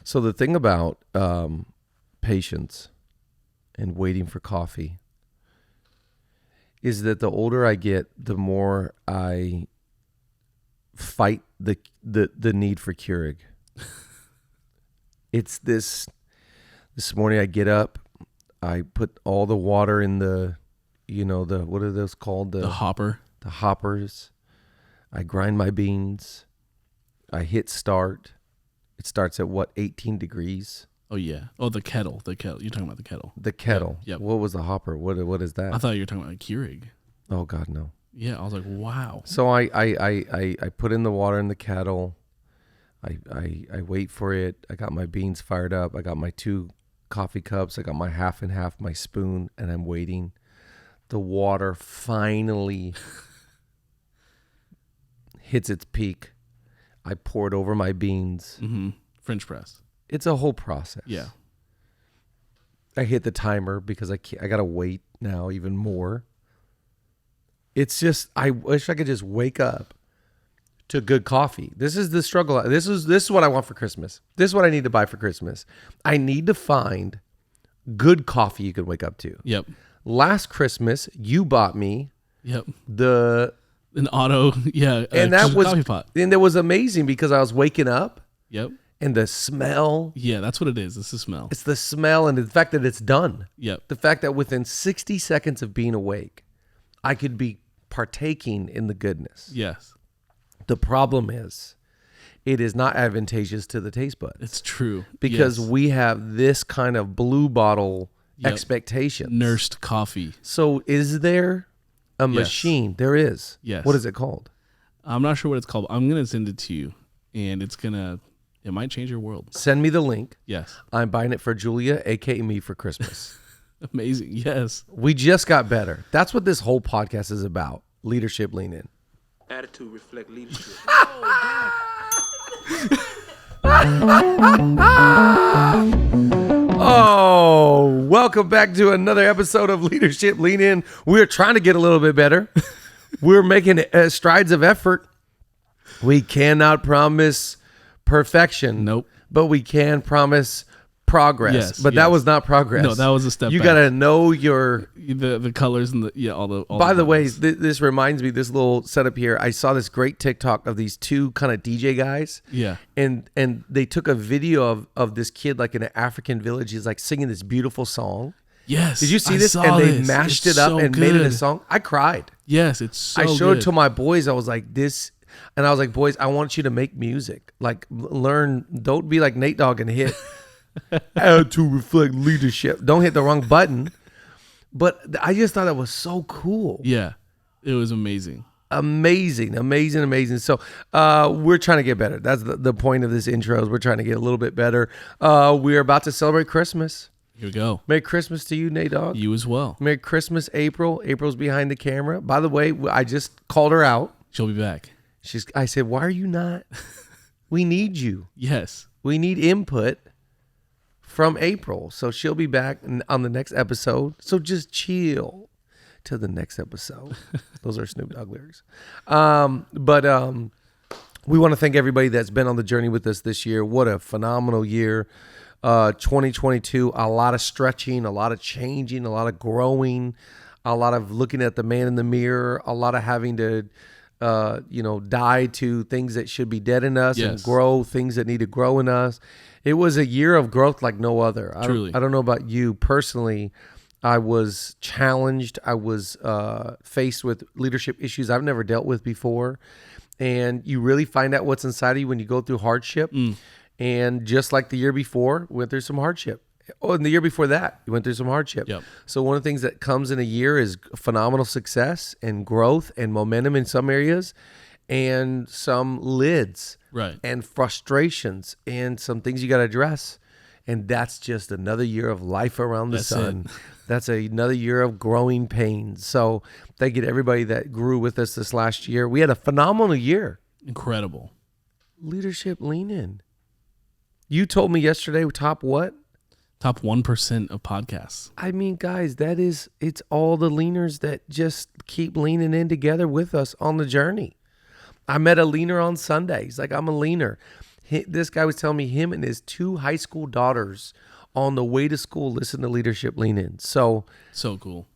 So the thing about patience and waiting for coffee is that the older I get, the more I fight the need for Keurig. It's this morning I get up, I put all the water in the, what are those called? The hopper. The hoppers. I grind my beans. I hit start. It starts at 18 degrees? Oh, yeah. Oh, the kettle. You're talking about the kettle. The kettle. Yep. What was the hopper? What is that? I thought you were talking about a Keurig. Oh, God, no. Yeah, I was like, wow. So I put in the water in the kettle. I wait for it. I got my beans fired up. I got my 2 coffee cups. I got my half and half, my spoon, and I'm waiting. The water finally hits its peak. I pour it over my beans. Mm-hmm. French press. It's a whole process. Yeah. I hit the timer because I got to wait now even more. It's just, I wish I could just wake up to good coffee. This is the struggle. This is what I want for Christmas. This is what I need to buy for Christmas. I need to find good coffee you could wake up to. Yep. Last Christmas, you bought me Yep. an auto, yeah, and that was coffee pot. And it was amazing because I was waking up. Yep. And the smell. Yeah, that's what it is. It's the smell. It's the smell and the fact that it's done. Yep. The fact that within 60 seconds of being awake, I could be partaking in the goodness. Yes. The problem is, it is not advantageous to the taste buds. It's true. Because yes. we have this kind of blue bottle expectation. Nursed coffee. So is there a machine? There is. Yes. What is it called? I'm not sure what it's called. I'm going to send it to you, and it might change your world. Send me the link. Yes. I'm buying it for Julia, a.k.a. me, for Christmas. Amazing. Yes. We just got better. That's what this whole podcast is about. Leadership Lean In. Attitude reflect leadership. Oh, welcome back to another episode of Leadership Lean In. We're trying to get a little bit better. We're making strides of effort. We cannot promise perfection. Nope. But we can promise progress. Yes, but that was not progress. No, that was a step You back. got to know your... The colors and all By the way, buttons. this reminds me, this little setup here, I saw this great TikTok of these 2 kind of DJ guys. Yeah. And they took a video of this kid like in an African village. He's like singing this beautiful song. Yes. Did you see I this? saw And they this. mashed It's it up so and made it a good. song. I cried. Yes, it's so I showed good. it to my boys. I was like, this... And I was like, boys, I want you to make music. Like, learn. Don't be like Nate Dogg and hit to reflect leadership. Don't hit the wrong button. But I just thought that was so cool. Yeah, it was amazing. Amazing. So we're trying to get better. That's the point of this intro is we're trying to get a little bit better. We're about to celebrate Christmas. Here we go. Merry Christmas to you, Nate Dogg. You as well. Merry Christmas, April. April's behind the camera. By the way, I just called her out. She'll be back. I said, why are you not? We need you. Yes. We need input from April. So she'll be back on the next episode. So just chill till the next episode. Those are Snoop Dogg lyrics. But we want to thank everybody that's been on the journey with us this year. What a phenomenal year. 2022, a lot of stretching, a lot of changing, a lot of growing, a lot of looking at the man in the mirror, a lot of having to die to things that should be dead in us and grow things that need to grow in us. It was a year of growth like no other. Truly. I don't know about you personally. I was challenged. I was faced with leadership issues I've never dealt with before. And you really find out what's inside of you when you go through hardship. And just like the year before, we went through some hardship. Oh, and the year before that, you went through some hardship. Yep. So one of the things that comes in a year is phenomenal success and growth and momentum in some areas and some lids and frustrations and some things you got to address. And that's just another year of life around the sun. That's another year of growing pains. So thank you to everybody that grew with us this last year. We had a phenomenal year. Incredible. Leadership Lean In. You told me yesterday, top what? Top 1% of podcasts. I mean, guys, it's all the leaners that just keep leaning in together with us on the journey. I met a leaner on Sunday. He's like, I'm a leaner. This guy was telling me him and his 2 high school daughters on the way to school listen to Leadership Lean In. So cool.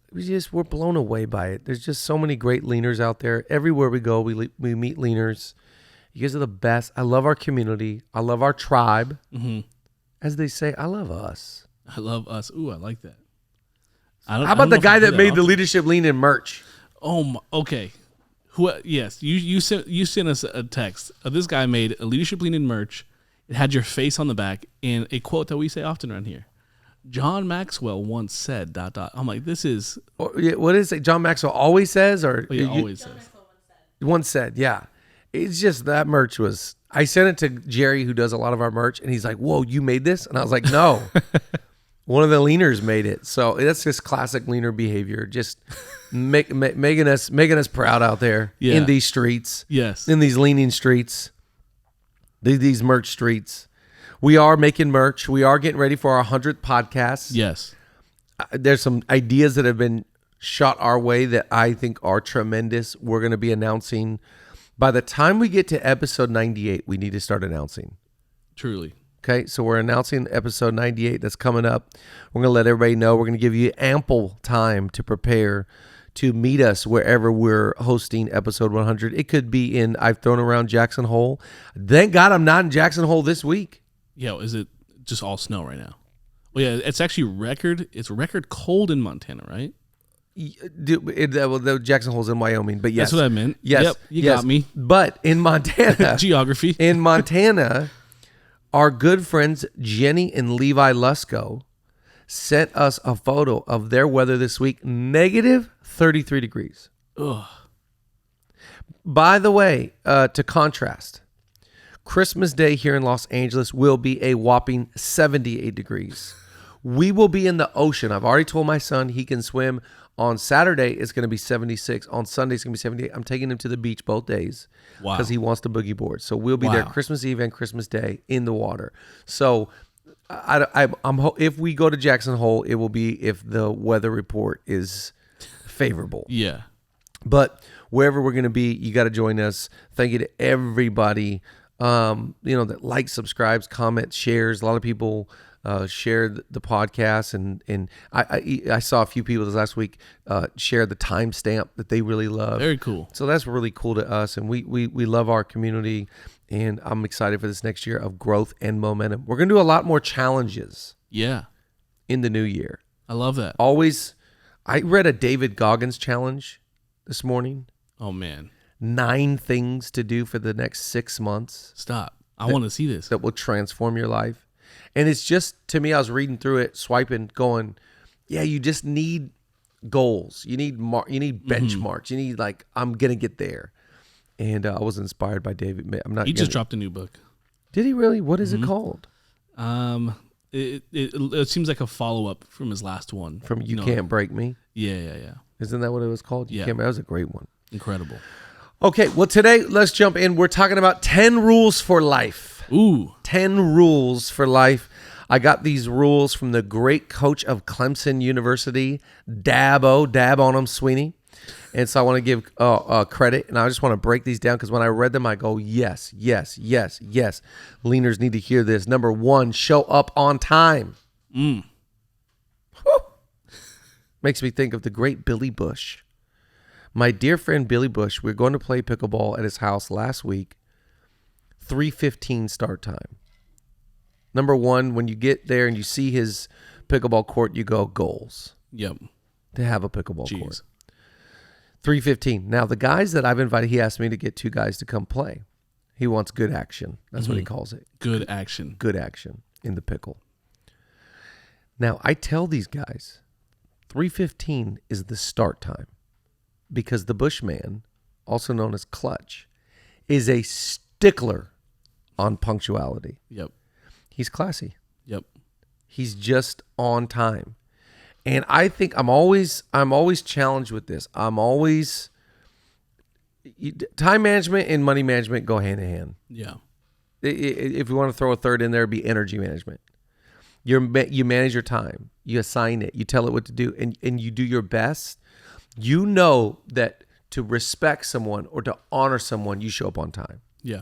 we're blown away by it. There's just so many great leaners out there. Everywhere we go, we meet leaners. You guys are the best. I love our community. I love our tribe. Mm-hmm. As they say, I love us. I love us. Ooh, I like that. How about the guy that made the Leadership Lean In merch? Oh, okay. Yes, you sent us a text. This guy made a Leadership Lean In merch. It had your face on the back and a quote that we say often around here. John Maxwell once said ... I'm like, this is what is it? John Maxwell always says, or always says. Once said, yeah. It's just that merch was. I sent it to Jerry, who does a lot of our merch, and he's like, "Whoa, you made this?" And I was like, "No." One of the leaners made it. So that's just classic leaner behavior. Just making us proud out there in these streets. Yes. In these leaning streets. These merch streets. We are making merch. We are getting ready for our 100th podcast. Yes. There's some ideas that have been shot our way that I think are tremendous. We're going to be announcing. By the time we get to episode 98, we need to start announcing. Truly. Okay, so we're announcing episode 98 that's coming up. We're going to let everybody know. We're going to give you ample time to prepare to meet us wherever we're hosting episode 100. It could be in, I've thrown around Jackson Hole. Thank God I'm not in Jackson Hole this week. Yeah, is it just all snow right now? Well, yeah, it's actually it's record cold in Montana, right? The Jackson Hole's in Wyoming, but yes. That's what I meant. Yes. Yep, you got me. But in Montana. Geography. In Montana, our good friends Jenny and Levi Lusko sent us a photo of their weather this week, negative 33 degrees. Ugh. By the way, to contrast, Christmas Day here in Los Angeles will be a whopping 78 degrees. We will be in the ocean. I've already told my son he can swim. On Saturday, it's going to be 76. On Sunday, it's going to be 78. I'm taking him to the beach both days because he wants to boogie board. So we'll be there Christmas Eve and Christmas Day in the water. So if we go to Jackson Hole, it will be if the weather report is favorable. Yeah. But wherever we're going to be, you got to join us. Thank you to everybody, that likes, subscribes, comments, shares. A lot of people shared the podcast, and I saw a few people this last week share the timestamp that they really love. Very cool. So that's really cool to us, and we love our community, and I'm excited for this next year of growth and momentum. We're gonna do a lot more challenges. Yeah. In the new year. I love that. I read a David Goggins challenge this morning. Oh man. 9 things to do for the next 6 months. Stop. I want to see this. That will transform your life. And it's just, to me, I was reading through it, swiping, going, yeah, you just need goals. You need benchmarks. You need I'm going to get there. And I was inspired by David. He just dropped a new book. Did he really? What is it called? It seems like a follow-up from his last one. From You Can't Break Me? Yeah. Isn't that what it was called? Yeah. That was a great one. Incredible. Okay, well, today, let's jump in. We're talking about 10 rules for life. Ooh. 10 rules for life. I got these rules from the great coach of Clemson University, Dab on him, Sweeney. And so I want to give credit, and I just want to break these down because when I read them, I go, yes. Leaners need to hear this. Number 1, show up on time. Makes me think of the great Billy Bush. My dear friend Billy Bush, we were going to play pickleball at his house last week. 3:15 start time. Number 1, when you get there and you see his pickleball court, you go goals. Yep. To have a pickleball court. 3:15. Now, the guys that I've invited, he asked me to get 2 guys to come play. He wants good action. That's what he calls it. Good action. Good action in the pickle. Now, I tell these guys, 3:15 is the start time because the Bushman, also known as Clutch, is a stickler on punctuality. Yep. He's classy. Yep. He's just on time. And I think I'm always challenged with this. Time management and money management go hand in hand. Yeah. If you want to throw a third in there, it'd be energy management. You manage your time. You assign it. You tell it what to do, and you do your best. You know that to respect someone or to honor someone, you show up on time. Yeah.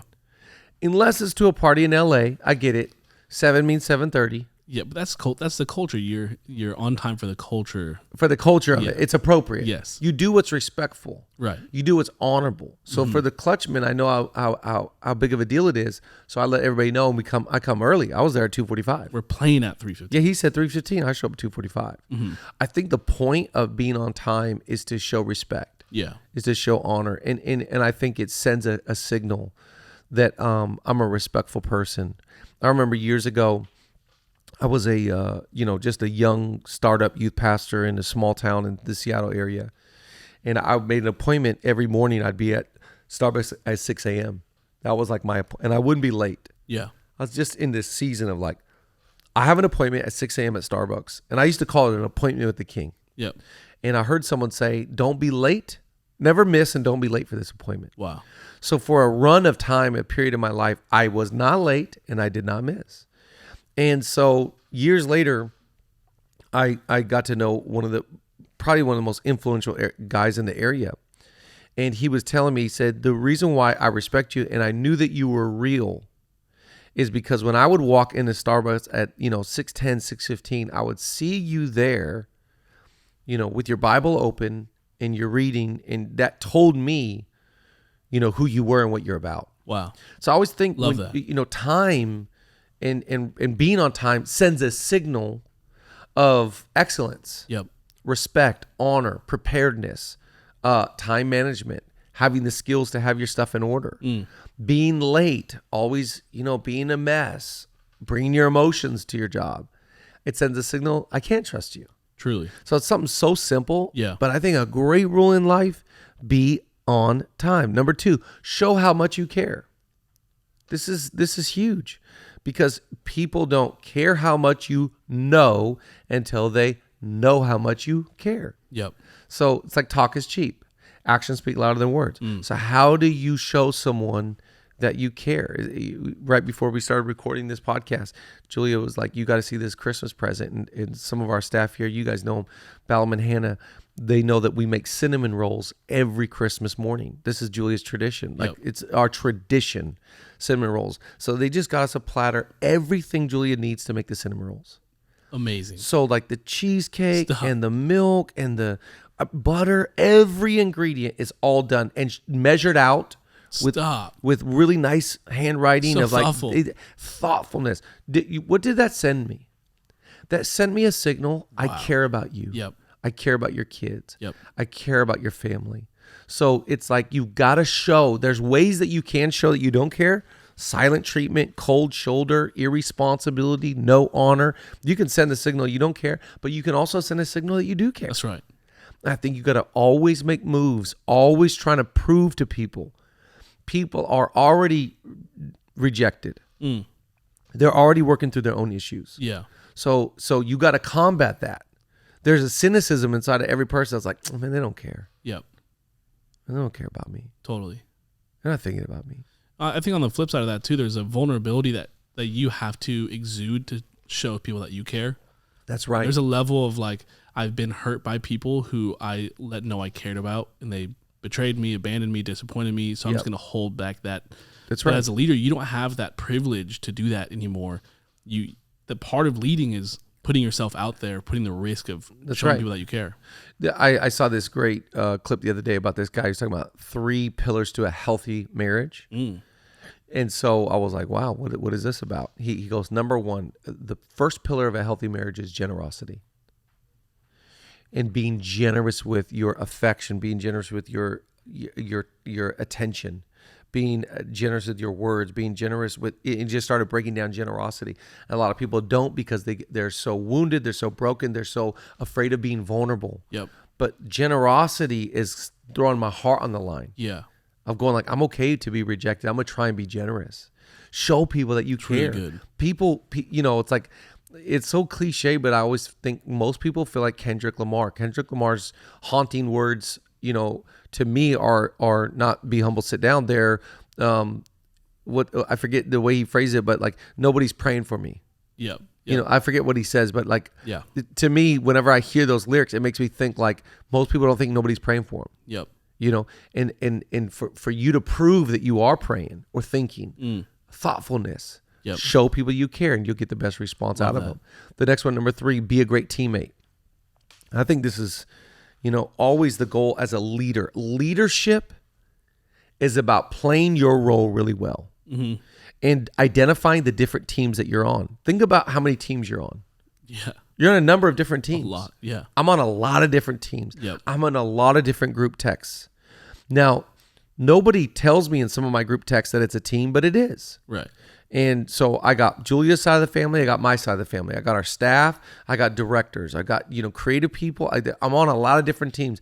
Unless it's to a party in LA. I get it. 7 means 7:30. Yeah, but that's the culture. You're on time for the culture. For the culture of it. It's appropriate. Yes. You do what's respectful. Right. You do what's honorable. So for the Clutchmen, I know how big of a deal it is. So I let everybody know, and I come early. I was there at 2:45. We're playing at 3:50. Yeah, he said 3:15. I show up at 2:45. I think the point of being on time is to show respect. Yeah. Is to show honor, and I think it sends a signal that I'm a respectful person. I remember years ago, I was just a young startup youth pastor in a small town in the Seattle area. And I made an appointment every morning. I'd be at Starbucks at 6 a.m. That was like and I wouldn't be late. Yeah. I was just in this season of like, I have an appointment at 6 a.m. at Starbucks. And I used to call it an appointment with the king. Yep. And I heard someone say, don't be late, never miss, and don't be late for this appointment. Wow. So for a run of time, a period of my life, I was not late and I did not miss. And so years later, I got to know probably one of the most influential guys in the area. And he was telling me, he said, the reason why I respect you and I knew that you were real is because when I would walk into Starbucks at, 6:10, 6:15, I would see you there, with your Bible open and you're reading. And that told me, who you were and what you're about. Wow. So I always think, Love that. Time and being on time sends a signal of excellence, Yep. respect, honor, preparedness, time management, having the skills to have your stuff in order, being late, always, being a mess, bringing your emotions to your job. It sends a signal, I can't trust you. Truly. So it's something so simple, Yeah. but I think a great rule in life, be on time. Number 2, show how much you care. This is huge because people don't care how much you know until they know how much you care. Yep. So it's like talk is cheap. Actions speak louder than words. So how do you show someone that you care? Right before we started recording this podcast, Julia was like, you got to see this Christmas present. And some of our staff here, you guys know them, Ballum and Hannah, they know that we make cinnamon rolls every Christmas morning. This is Julia's tradition. Like It's our tradition, cinnamon rolls. So they just got us a platter, everything Julia needs to make the cinnamon rolls. Amazing. So like the cheesecake and the milk and the butter, every ingredient is all done and measured out with really nice handwriting So of like thoughtful. Thoughtfulness. What did that send me? That sent me a signal. Wow. I care about you. Yep. I care about your kids. Yep. I care about your family. So it's like you've got to show. There's ways that you can show that you don't care. Silent treatment, cold shoulder, irresponsibility, no honor. You can send a signal you don't care, but you can also send a signal that you do care. That's right. I think you got to always make moves, always trying to prove to people. People are already rejected. They're already working through their own issues. Yeah. So you got to combat that. There's a cynicism inside of every person that's like, oh, man, they don't care. Yep. They don't care about me. Totally. They're not thinking about me. I think on the flip side of that too, there's a vulnerability that you have to exude to show people that you care. That's right. There's a level of like, I've been hurt by people who I let know I cared about, and they betrayed me, abandoned me, disappointed me. So I'm just going to hold back that. That's but right. As a leader, you don't have that privilege to do that anymore. The part of leading is putting yourself out there, putting the risk of showing people that you care. I saw this great clip the other day about this guy who's talking about 3 pillars to a healthy marriage. And so I was like, wow, what is this about? He goes, number 1, the first pillar of a healthy marriage is generosity. And being generous with your affection, being generous with your attention, being generous with your words, being generous with, it just started breaking down generosity. And a lot of people don't because they're so wounded, they're so broken, they're so afraid of being vulnerable. Yep. But generosity is throwing my heart on the line. Yeah. Of going like, I'm okay to be rejected. I'm going to try and be generous. Show people that you care. Really good. People, it's like, it's so cliche, but I always think most people feel like Kendrick Lamar. Kendrick Lamar's haunting words, to me are not be humble, sit down. They're, what I forget the way he phrased it, but like, nobody's praying for me. Yep. I forget what he says, but like, yeah. To me, whenever I hear those lyrics, it makes me think like most people don't think nobody's praying for them. Yep. And for you to prove that you are praying or thinking, thoughtfulness. Yep. Show people you care, and you'll get the best response out of them. The next one, number 3, be a great teammate. I think this is, always the goal as a leader. Leadership is about playing your role really well and identifying the different teams that you're on. Think about how many teams you're on. Yeah. You're on a number of different teams. A lot. Yeah. I'm on a lot of different teams. Yep. I'm on a lot of different group texts. Now, nobody tells me in some of my group texts that it's a team, but it is. Right. And so I got Julia's side of the family. I got my side of the family. I got our staff. I got directors. I got, creative people. I'm on a lot of different teams.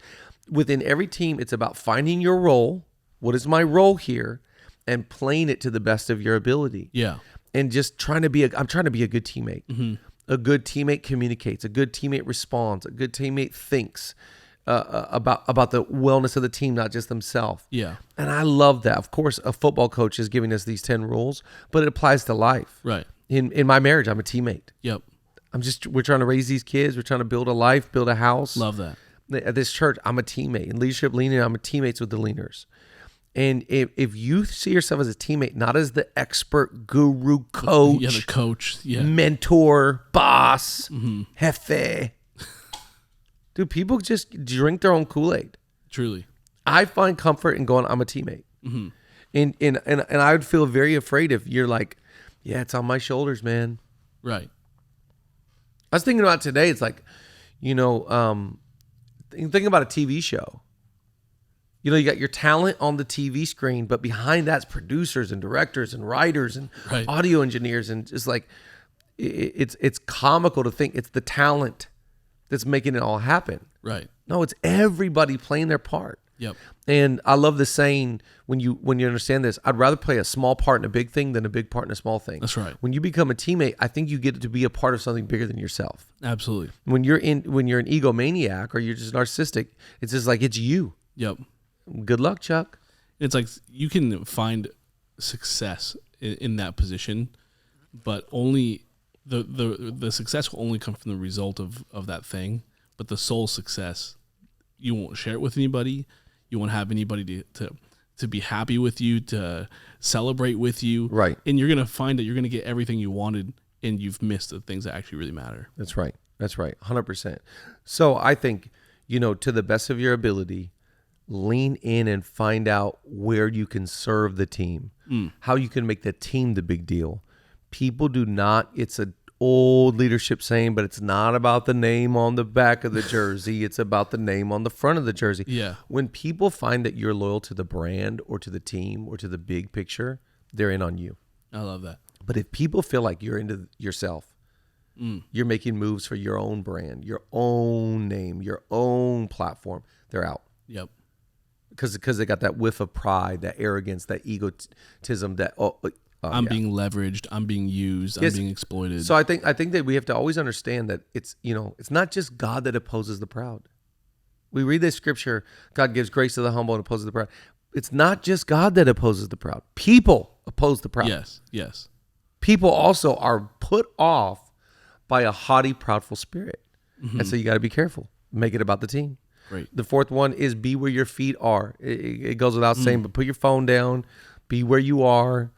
Within every team, it's about finding your role. What is my role here? And playing it to the best of your ability. Yeah. And just I'm trying to be a good teammate. A good teammate communicates. A good teammate responds. A good teammate thinks about the wellness of the team, not just themselves. Yeah. And I love that. Of course, a football coach is giving us these 10 rules, but it applies to life. Right. In my marriage, I'm a teammate. Yep. We're trying to raise these kids. We're trying to build a life, build a house. Love that. At this church, I'm a teammate. In Leadership Leaning, I'm a teammates with the leaners. And if you see yourself as a teammate, not as the expert guru coach, the coach, mentor, boss, jefe. Dude, people just drink their own Kool-Aid. Truly. I find comfort in going, I'm a teammate. And I would feel very afraid if you're like, yeah, it's on my shoulders, man. Right. I was thinking about today, it's like, thinking about a TV show. You got your talent on the TV screen, but behind that's producers and directors and writers and audio engineers. And just like, it's comical to think it's the talent that's making it all happen. Right. No, it's everybody playing their part. Yep. And I love the saying, when you understand this, I'd rather play a small part in a big thing than a big part in a small thing. That's right. When you become a teammate, I think you get to be a part of something bigger than yourself. Absolutely. When you're an egomaniac or you're just narcissistic, it's just like it's you. Yep. Good luck, Chuck. It's like you can find success in that position, but only the success will only come from the result of that thing. But the soul success, you won't share it with anybody. You won't have anybody to be happy with you, to celebrate with you. Right. And you're going to find that you're going to get everything you wanted, and you've missed the things that actually really matter. That's right. 100%. So I think, to the best of your ability, lean in and find out where you can serve the team, how you can make the team the big deal. People do not, it's an old leadership saying, but it's not about the name on the back of the jersey. It's about the name on the front of the jersey. Yeah. When people find that you're loyal to the brand or to the team or to the big picture, they're in on you. I love that. But if people feel like you're into yourself, you're making moves for your own brand, your own name, your own platform, they're out. Yep. Because they got that whiff of pride, that arrogance, that egotism, that I'm being leveraged, I'm being used, Yes. I'm being exploited. So I think that we have to always understand that it's not just God that opposes the proud. We read this scripture, God gives grace to the humble and opposes the proud. It's not just God that opposes the proud. People oppose the proud. Yes. People also are put off by a haughty, proudful spirit. And so you got to be careful. Make it about the team. Great. The fourth one is be where your feet are. It goes without saying, but put your phone down. Be where you are.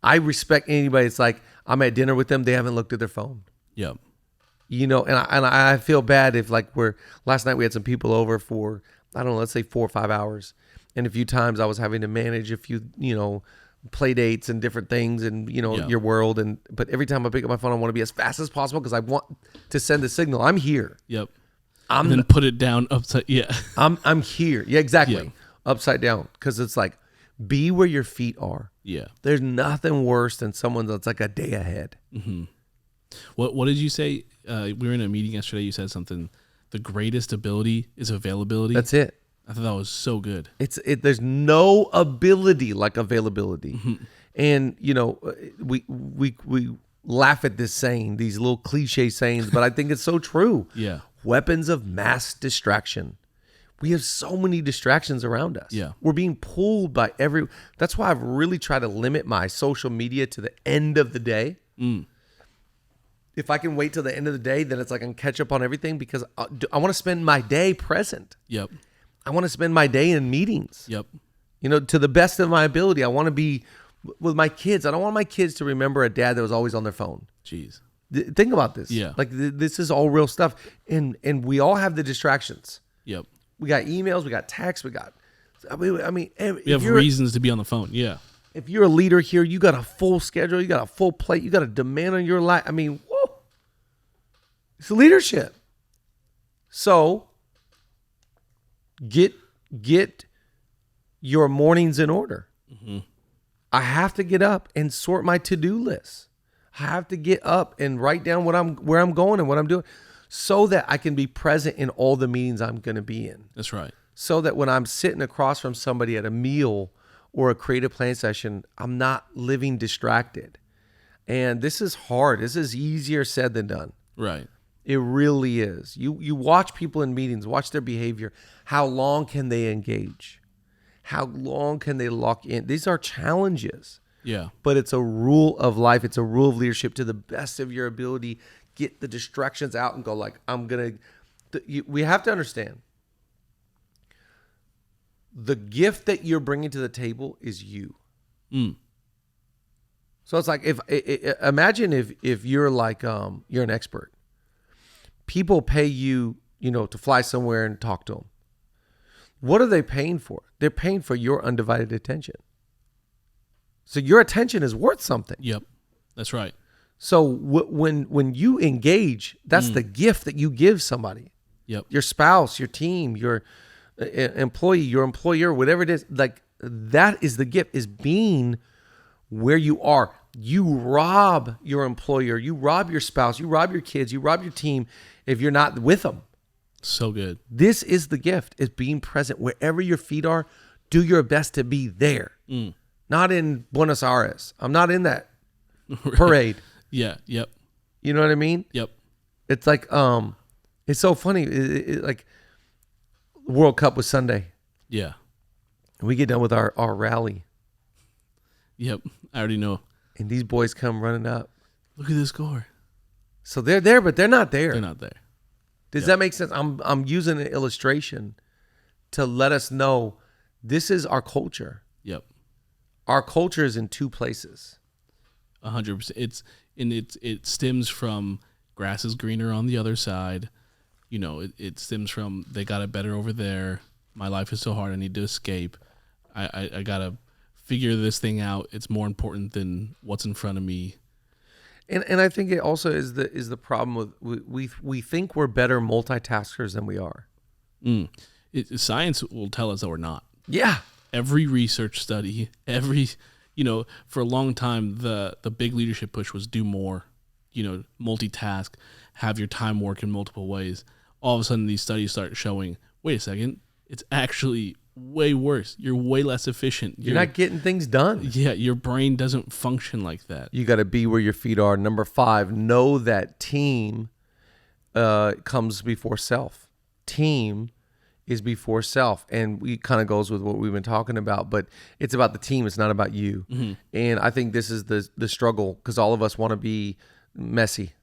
I respect anybody. It's like I'm at dinner with them. They haven't looked at their phone. Yep. And I feel bad if last night we had some people over for, I don't know, let's say 4 or 5 hours. And a few times I was having to manage a few, play dates and different things and, your world. But every time I pick up my phone, I want to be as fast as possible because I want to send the signal. I'm here. Yep. And then put it down upside. Yeah. I'm here. Yeah, exactly. Yeah. Upside down. Because it's like, be where your feet are. Yeah. There's nothing worse than someone that's like a day ahead. Mm-hmm. What did you say? We were in a meeting yesterday. You said something. The greatest ability is availability. That's it. I thought that was so good. There's no ability like availability. Mm-hmm. And we laugh at this saying, these little cliche sayings, but I think it's so true. Yeah. Weapons of mass distraction. We have so many distractions around us. Yeah. We're being pulled by that's why I've really tried to limit my social media to the end of the day. If I can wait till the end of the day, then it's like I can catch up on everything because I want to spend my day present. Yep. I want to spend my day in meetings. Yep. To the best of my ability. I want to be with my kids, I don't want my kids to remember a dad that was always on their phone. Jeez. Think about this. Yeah. Like this is all real stuff. And we all have the distractions. Yep. We got emails, we got texts, we mean, We have reasons to be on the phone. Yeah. if you're a leader here, you got a full schedule, you got a full plate, you got a demand on your life. I mean, whoa. It's leadership. So get your mornings in order. Mm-hmm. I have to get up and sort my to-do list. I have to get up and write down where I'm going and what I'm doing so that I can be present in all the meetings I'm going to be in. That's right. So that when I'm sitting across from somebody at a meal or a creative plan session, I'm not living distracted. And this is hard. This is easier said than done. Right. It really is. You watch people in meetings, watch their behavior. How long can they engage? How long can they lock in? These are challenges. Yeah. But it's a rule of life. It's a rule of leadership to the best of your ability. Get the distractions out and go like, we have to understand. The gift that you're bringing to the table is you. Mm. So it's like, imagine if you're like, you're an expert. People pay you, to fly somewhere and talk to them. What are they paying for? They're paying for your undivided attention. So your attention is worth something. Yep. That's right. So when you engage, that's the gift that you give somebody. Yep. Your spouse, your team, your employee, your employer, whatever it is, like that is the gift, is being where you are. You rob your employer, you rob your spouse, you rob your kids, you rob your team if you're not with them. So good. This is the gift, is being present wherever your feet are. Do your best to be there. Not in Buenos Aires. I'm not in that parade. Yeah. Yep. You know what I mean? Yep. It's like, it's so funny. Like World Cup was Sunday. Yeah. We get done with our rally. Yep. I already know. And these boys come running up. Look at the score. So they're there, but they're not there. They're not there. Does that make sense? I'm using an illustration to let us know this is our culture. Yep. Our culture is in two places. 100%. It stems from grass is greener on the other side. It stems from they got it better over there. My life is so hard. I need to escape. I gotta figure this thing out. It's more important than what's in front of me. And I think it also is the problem with we think we're better multitaskers than we are. Science will tell us that we're not. Yeah. Every research study, for a long time, the big leadership push was do more, multitask, have your time work in multiple ways. All of a sudden, these studies start showing, wait a second, it's actually way worse. You're way less efficient. You're not getting things done. Yeah, your brain doesn't function like that. You got to be where your feet are. Number 5, know that team comes before self. Team is before self, and it kind of goes with what we've been talking about, but it's about the team. It's not about you. Mm-hmm. And I think this is the struggle, because all of us want to be messy.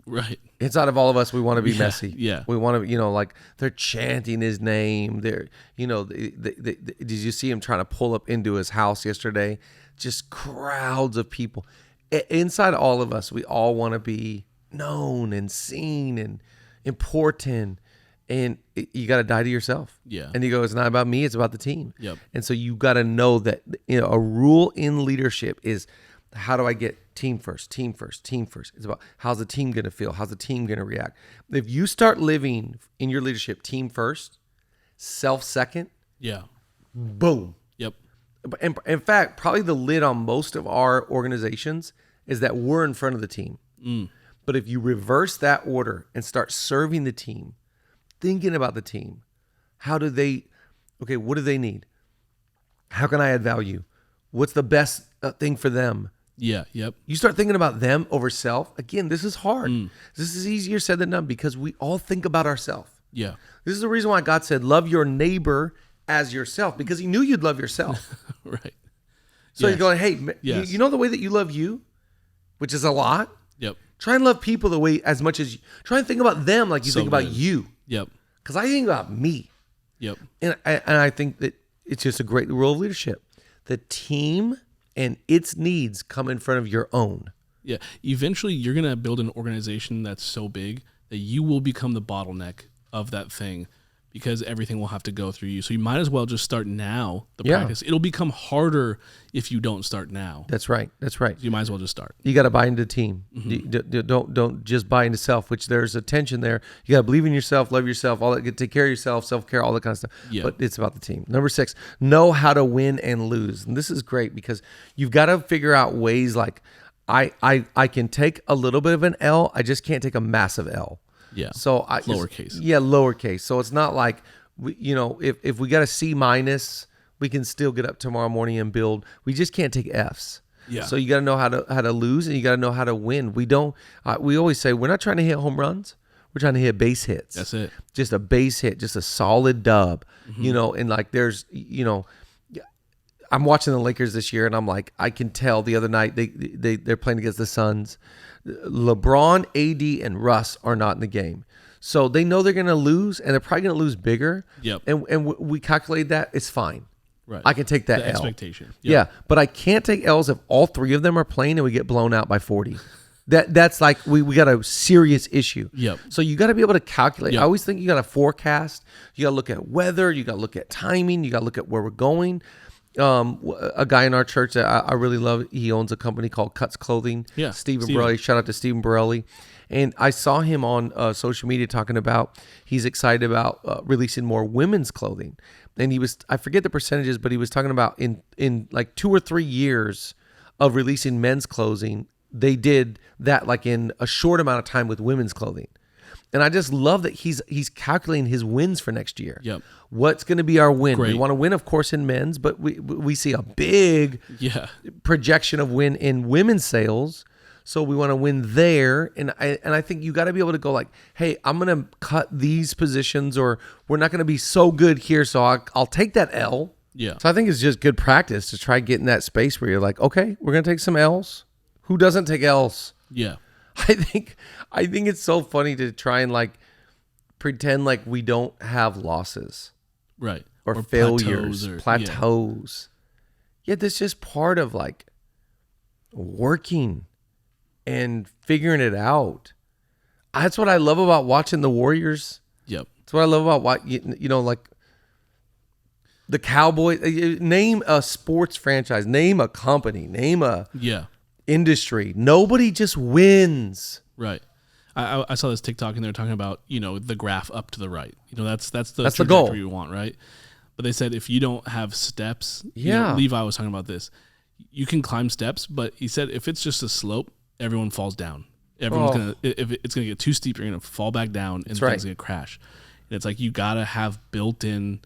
Right. Inside of all of us, we want to be messy. Yeah. We want to, like they're chanting his name. They're, did you see him trying to pull up into his house yesterday? Just crowds of people. Inside all of us, we all want to be known and seen and important. And you got to die to yourself. Yeah. And you go, it's not about me, it's about the team. Yep. And so you got to know that, a rule in leadership is, how do I get team first, team first, team first? It's about how's the team going to feel? How's the team going to react? If you start living in your leadership team first, self second, yeah, boom. Yep. And in fact, probably the lid on most of our organizations is that we're in front of the team. But if you reverse that order and start serving the team, thinking about the team, what do they need? How can I add value? What's the best thing for them? Yeah, yep. You start thinking about them over self. Again, this is hard. This is easier said than done, because we all think about ourselves. Yeah. This is the reason why God said, love your neighbor as yourself, because he knew you'd love yourself. Right. So he's going, hey, Yes. you know the way that you love you, which is a lot? Yep. Try and love people the way as much as you. Try and think about them like you So think about good. you. Yep. Because I think about me. Yep. And I think that it's just a great rule of leadership. The team and its needs come in front of your own. Yeah. Eventually, you're going to build an organization that's so big that you will become the bottleneck of that thing because everything will have to go through you. So you might as well just start now, the practice. It'll become harder if you don't start now. That's right. That's right. You might as well just start. You got to buy into the team. Don't just buy into self, which there's a tension there. You got to believe in yourself, love yourself, all that, take care of yourself, self-care, all that kind of stuff. Yeah. But it's about the team. Number 6, know how to win and lose. And this is great because you've got to figure out ways like I can take a little bit of an L. I just can't take a massive L. Yeah. So lowercase. Yeah, lowercase. So it's not like if we got a C-, we can still get up tomorrow morning and build. We just can't take Fs. Yeah. So you got to know how to lose, and you got to know how to win. We don't. We always say we're not trying to hit home runs. We're trying to hit base hits. That's it. Just a base hit, just a solid dub. And like there's I'm watching the Lakers this year, and I'm like, I can tell the other night they're playing against the Suns. LeBron, AD, and Russ are not in the game. So they know they're going to lose, and they're probably going to lose bigger. Yep. And we calculate that. It's fine. Right. I can take that the L. expectation. Yep. Yeah, but I can't take L's if all 3 of them are playing and we get blown out by 40. That's like we got a serious issue. Yep. So you got to be able to calculate. Yep. I always think you got to forecast. You got to look at weather. You got to look at timing. You got to look at where we're going. A guy in our church that I really love, he owns a company called Cuts Clothing. Yeah, Stephen Steven. Borelli. Shout out to Stephen Borelli. And I saw him on social media talking about he's excited about releasing more women's clothing. And I forget the percentages, but he was talking about in like 2 or 3 years of releasing men's clothing, they did that like in a short amount of time with women's clothing. And I just love that he's calculating his wins for next year. Yep. What's going to be our win? Great. We want to win, of course, in men's, but we see a big projection of win in women's sales. So we want to win there. And I think you got to be able to go like, hey, I'm going to cut these positions, or we're not going to be so good here. So I'll take that L. Yeah. So I think it's just good practice to try get in that space where you're like, okay, we're going to take some L's. Who doesn't take L's? Yeah. I think it's so funny to try and like pretend like we don't have losses, Right. or failures, plateaus. Yeah, that's just part of like working and figuring it out. That's what I love about watching the Warriors. Yep. That's what I love about like the Cowboys. Name a sports franchise, name a company, name a industry. Nobody just wins. Right. I saw this TikTok and they're talking about, the graph up to the right. That's the trajectory goal you want, right? But they said if you don't have steps, Yeah. Levi was talking about this. You can climb steps, but he said if it's just a slope, everyone falls down. Everyone's if it's gonna get too steep, you're gonna fall back down and things gonna crash. And it's like you gotta have built-in,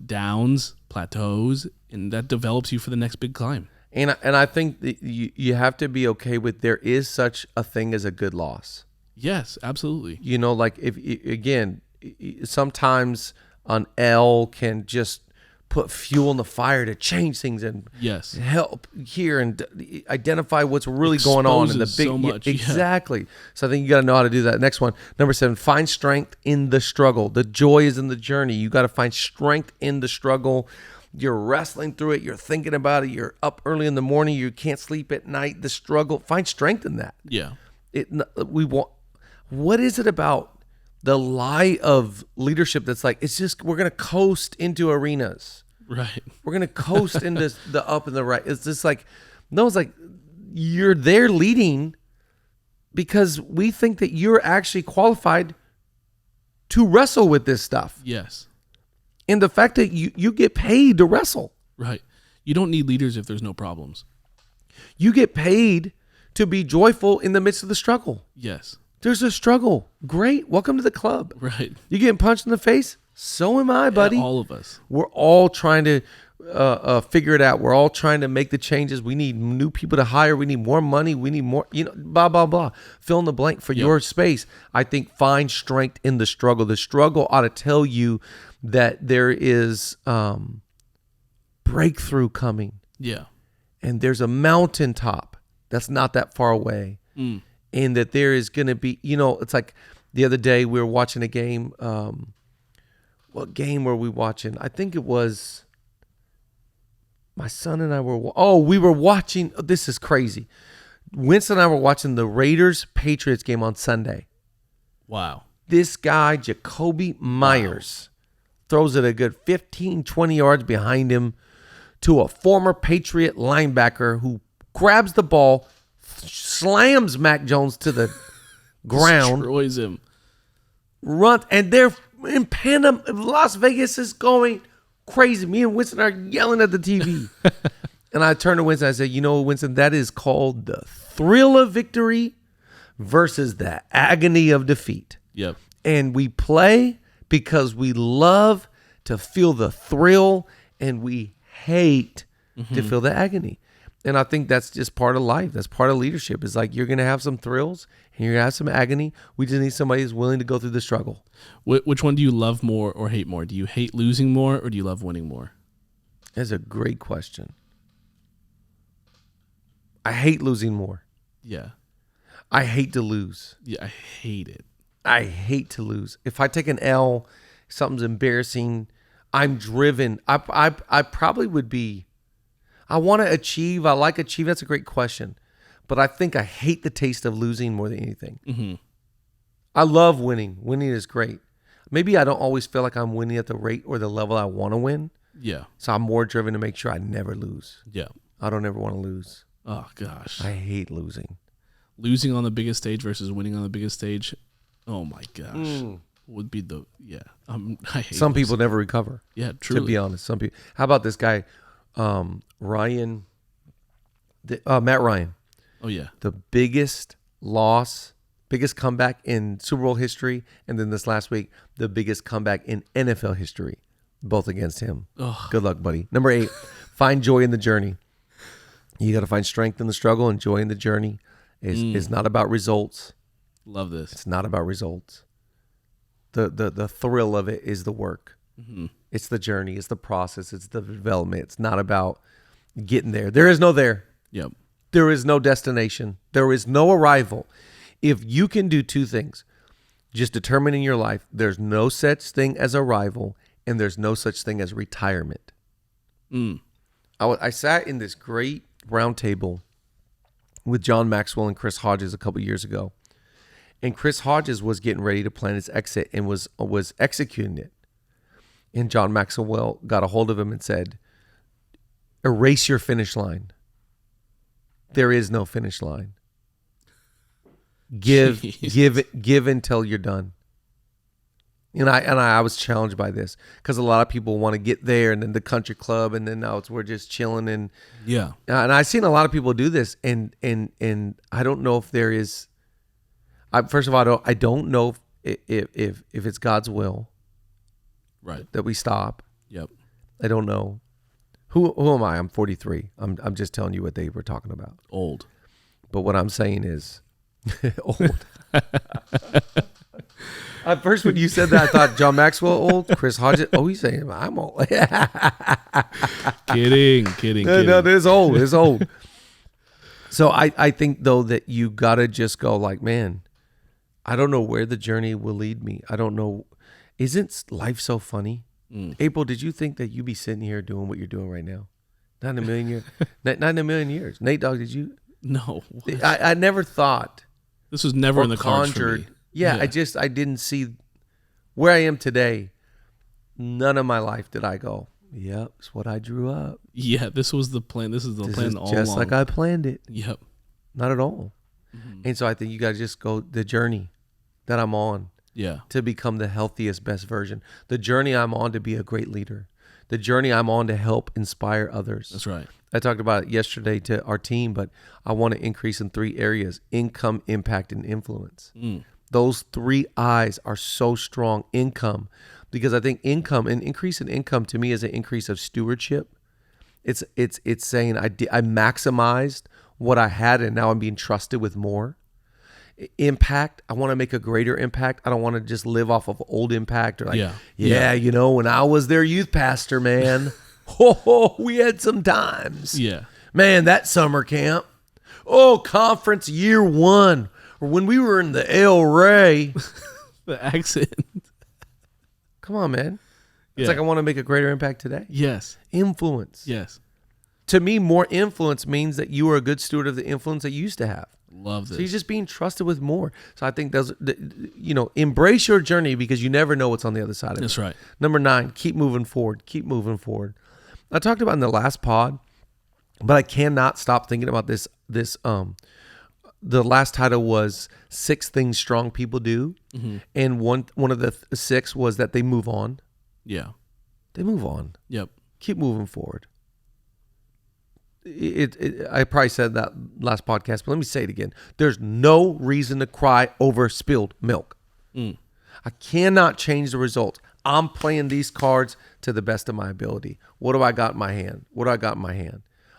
downs, plateaus, and that develops you for the next big climb. And I think that you have to be okay with there is such a thing as a good loss. Yes, absolutely. Like if again, sometimes an L can just put fuel in the fire to change things and help here and identify what's really going on in the big. So much. Exactly. So I think you got to know how to do that. Next one, number 7, find strength in the struggle. The joy is in the journey. You got to find strength in the struggle. You're wrestling through it. You're thinking about it. You're up early in the morning. You can't sleep at night. The struggle. Find strength in that. Yeah. What is it about the lie of leadership that's like, it's just, we're going to coast into arenas. Right. We're going to coast into the up and the right. It's just like, no, it's like you're there leading because we think that you're actually qualified to wrestle with this stuff. Yes. And the fact that you get paid to wrestle. Right. You don't need leaders if there's no problems. You get paid to be joyful in the midst of the struggle. Yes. There's a struggle. Great. Welcome to the club. Right. You getting punched in the face? So am I, buddy. Yeah, all of us. We're all trying to figure it out. We're all trying to make the changes. We need new people to hire. We need more money. We need more, blah, blah, blah. Fill in the blank for your space. I think find strength in the struggle. The struggle ought to tell you that there is breakthrough coming. Yeah. And there's a mountaintop that's not that far away. And that there is going to be, it's like the other day we were watching a game. What game were we watching? I think it was My son and I we were watching. This is crazy. Winston and I were watching the Raiders-Patriots game on Sunday. Wow. This guy, Jacoby Myers, throws it a good 15, 20 yards behind him to a former Patriot linebacker who grabs the ball, slams Mac Jones to the ground, Destroys him. runs, and they're in Las Vegas is going crazy. Me and Winston are yelling at the TV. And I turned to Winston, I said, you know, Winston, that is called the thrill of victory versus the agony of defeat. Yep. And we play because we love to feel the thrill and we hate to feel the agony. And I think that's just part of life. That's part of leadership. It's like you're going to have some thrills and you're going to have some agony. We just need somebody who's willing to go through the struggle. Which one do you love more or hate more? Do you hate losing more or do you love winning more? That's a great question. I hate losing more. Yeah. I hate to lose. Yeah, I hate it. I hate to lose. If I take an L, something's embarrassing, I'm driven. I probably would be. I want to achieve. I like achieve. That's a great question. But I think I hate the taste of losing more than anything. Mm-hmm. I love winning. Winning is great. Maybe I don't always feel like I'm winning at the rate or the level I want to win. Yeah. So I'm more driven to make sure I never lose. Yeah. I don't ever want to lose. Oh, gosh. I hate losing. Losing on the biggest stage versus winning on the biggest stage. Oh, my gosh. Would be the, yeah. I hate Some losing. people never recover. Yeah, truly. To be honest, some people. How about this guy, Ryan, Matt Ryan? Oh, yeah. The biggest loss, biggest comeback in Super Bowl history, and then this last week, the biggest comeback in NFL history, both against him. Ugh. Good luck, buddy. Number 8, find joy in the journey. You got to find strength in the struggle and joy in the journey. It's not about results. Love this. It's not about results. The thrill of it is the work. Mm-hmm. It's the journey. It's the process. It's the development. It's not about getting there. There is no there. Yep. There is no destination. There is no arrival. If you can do two things, just determine in your life, there's no such thing as arrival and there's no such thing as retirement. I sat in this great round table with John Maxwell and Chris Hodges a couple years ago. And Chris Hodges was getting ready to plan his exit and was executing it. And John Maxwell got a hold of him and said, erase your finish line. There is no finish line. Give until you're done. And I was challenged by this because a lot of people want to get there and then the country club and then now we're just chilling and Yeah. And I've seen a lot of people do this and I don't know if there is. First of all, I don't know if it's God's will, Right. that we stop. Yep. I don't know. Who am I? I'm 43. I'm just telling you what they were talking about. Old. But what I'm saying is old. At first, when you said that, I thought John Maxwell old, Chris Hodges. Oh, he's saying I'm old. Kidding. No, it is old. It's old. So I think though that you gotta just go like, man, I don't know where the journey will lead me. I don't know. Isn't life so funny? April, did you think that you'd be sitting here doing what you're doing right now? Not in a million years. Not in a million years. Nate Dogg, did you? No. I never thought. This was never in the cards for me. Yeah, I didn't see where I am today. None of my life did I go, yep, it's what I drew up. Yeah, this was the plan. This is the plan all just along. like I planned it. Yep. Not at all. And so I think you got to just go the journey that I'm on. Yeah. To become the healthiest, best version. The journey I'm on to be a great leader. The journey I'm on to help inspire others. That's right. I talked about it yesterday to our team, but I want to increase in 3 areas: income, impact, and influence. Those 3 I's are so strong. Income, because I think income, an increase in income to me is an increase of stewardship. It's saying I maximized what I had and now I'm being trusted with more. Impact, I want to make a greater impact. I don't want to just live off of old impact or like, you know, when I was their youth pastor, man, we had some times. Yeah. Man, that summer camp. Oh, conference year 1. Or when we were in the El Rey. The accent. Come on, man. It's Yeah. like I want to make a greater impact today. Yes. Influence. Yes. To me, more influence means that you are a good steward of the influence that you used to have. Love this. So you're just being trusted with more. So I think embrace your journey because you never know what's on the other side of it. That's right. Number 9, keep moving forward. Keep moving forward. I talked about in the last pod, but I cannot stop thinking about this. The last title was 6 Things Strong People Do. Mm-hmm. And one of the 6 was that they move on. Yeah. They move on. Yep. Keep moving forward. I probably said that last podcast, but let me say it again. There's no reason to cry over spilled milk. I cannot change the results. I'm playing these cards to the best of my ability. What do I got in my hand?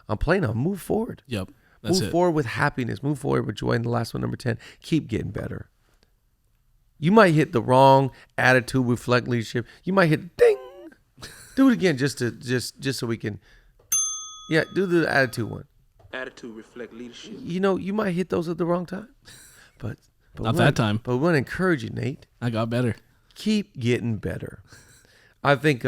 I'm playing them. Move forward. Yep. That's Move it. forward with happiness. Move forward with joy. And the last one, number 10, keep getting better. You might hit the wrong attitude, reflect leadership. You might hit ding. Do it again just so we can. Yeah, do the attitude one. Attitude reflect leadership. You might hit those at the wrong time. But Not that time. But we want to encourage you, Nate. I got better. Keep getting better. I think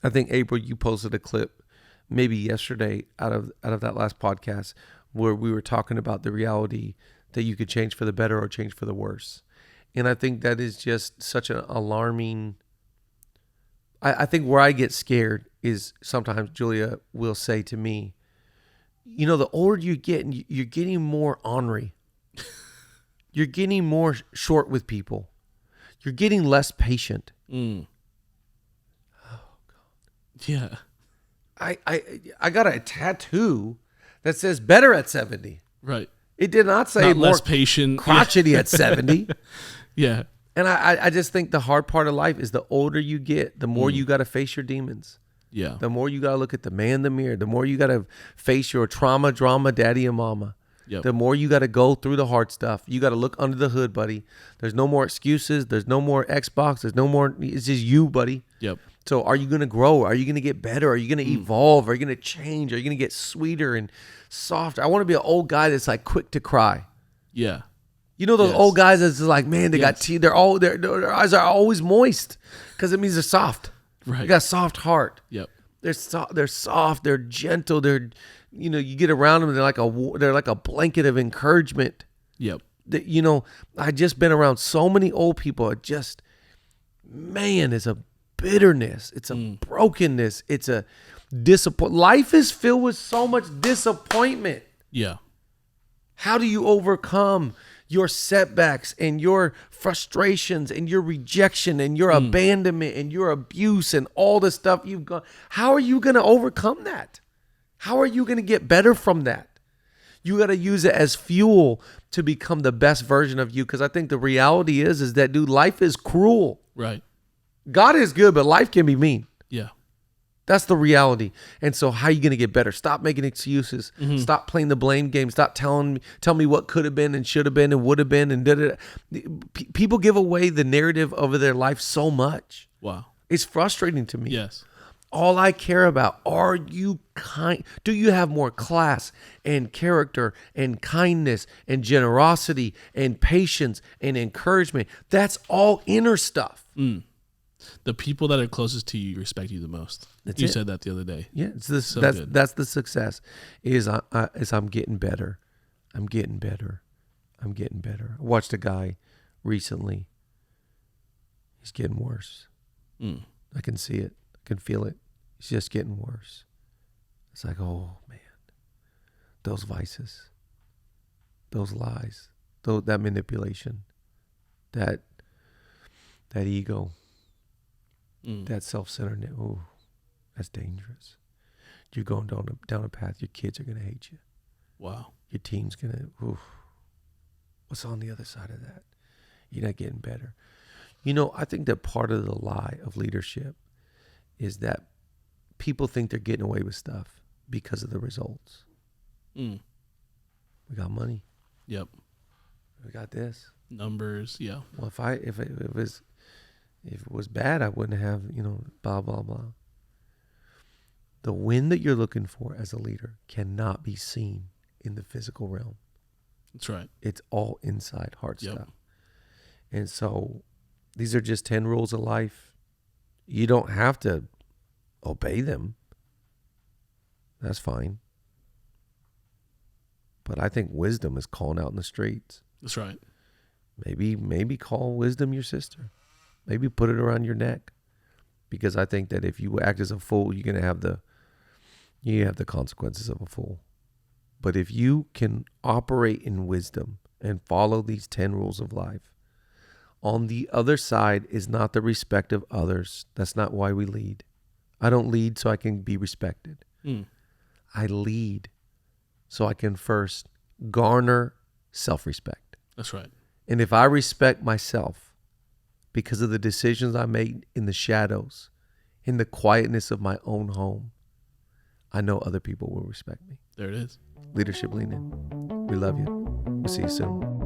April, you posted a clip maybe yesterday out of that last podcast where we were talking about the reality that you could change for the better or change for the worse. And I think that is just such an alarming. I think where I get scared is sometimes Julia will say to me, the older you get, you're getting more ornery. You're getting more short with people. You're getting less patient. Oh, God. Yeah. I got a tattoo that says better at 70. Right. It did not say Not more less patient. crotchety at 70. Yeah. And I just think the hard part of life is the older you get, the more you got to face your demons. Yeah. The more you got to look at the man in the mirror. The more you got to face your trauma, drama, daddy and mama. Yep. The more you got to go through the hard stuff. You got to look under the hood, buddy. There's no more excuses. There's no more Xbox. There's no more. It's just you, buddy. Yep. So are you going to grow? Are you going to get better? Are you going to evolve? Are you going to change? Are you going to get sweeter and softer? I want to be an old guy that's like quick to cry. Yeah. You know those Yes. old guys that's like, man, they got Yes. teeth. Their eyes are always moist because it means they're soft. Right. They got a soft heart. Yep. They're soft. They're gentle. You get around them. They're like a blanket of encouragement. Yep. I just been around so many old people. It's a bitterness. It's a brokenness. It's a disappointment. Life is filled with so much disappointment. Yeah. How do you overcome your setbacks and your frustrations and your rejection and your abandonment and your abuse and all the stuff you've gone? How are you going to overcome that? How are you going to get better from that? You got to use it as fuel to become the best version of you. Because I think the reality is that, dude, life is cruel. Right. God is good, but life can be mean. Yeah. That's the reality. And so how are you going to get better? Stop making excuses. Stop playing the blame game. Stop tell me what could have been and should have been and would have been. And people give away the narrative of their life so much. Wow. It's frustrating to me. Yes. All I care about, are you kind? Do you have more class and character and kindness and generosity and patience and encouragement? That's all inner stuff. The people that are closest to you respect you the most. That's you it. said that the other day. Yeah, it's this. So that's good. that's the success. Is I'm getting better. I'm getting better. I'm getting better. I watched a guy recently. He's getting worse. I can see it. I can feel it. He's just getting worse. It's like, oh man, those vices, those lies, that manipulation, that ego, that self-centeredness. Oh, that's dangerous. You're going down a path. Your kids are gonna hate you. Wow. Your team's gonna. Oof. What's on the other side of that? You're not getting better. I think that part of the lie of leadership is that people think they're getting away with stuff because of the results. We got money. Yep. We got this. Numbers. Yeah. Well, if it was bad, I wouldn't have, blah, blah, blah. The win that you're looking for as a leader cannot be seen in the physical realm. That's right. It's all inside hard Yep. stuff. And so these are just 10 rules of life. You don't have to obey them. That's fine. But I think wisdom is calling out in the streets. That's right. Maybe call wisdom your sister. Maybe put it around your neck. Because I think that if you act as a fool, you're gonna have the consequences of a fool. But if you can operate in wisdom and follow these 10 rules of life, on the other side is not the respect of others. That's not why we lead. I don't lead so I can be respected. I lead so I can first garner self-respect. That's right. And if I respect myself because of the decisions I made in the shadows, in the quietness of my own home, I know other people will respect me. There it is. Leadership Lean In. We love you. We'll see you soon.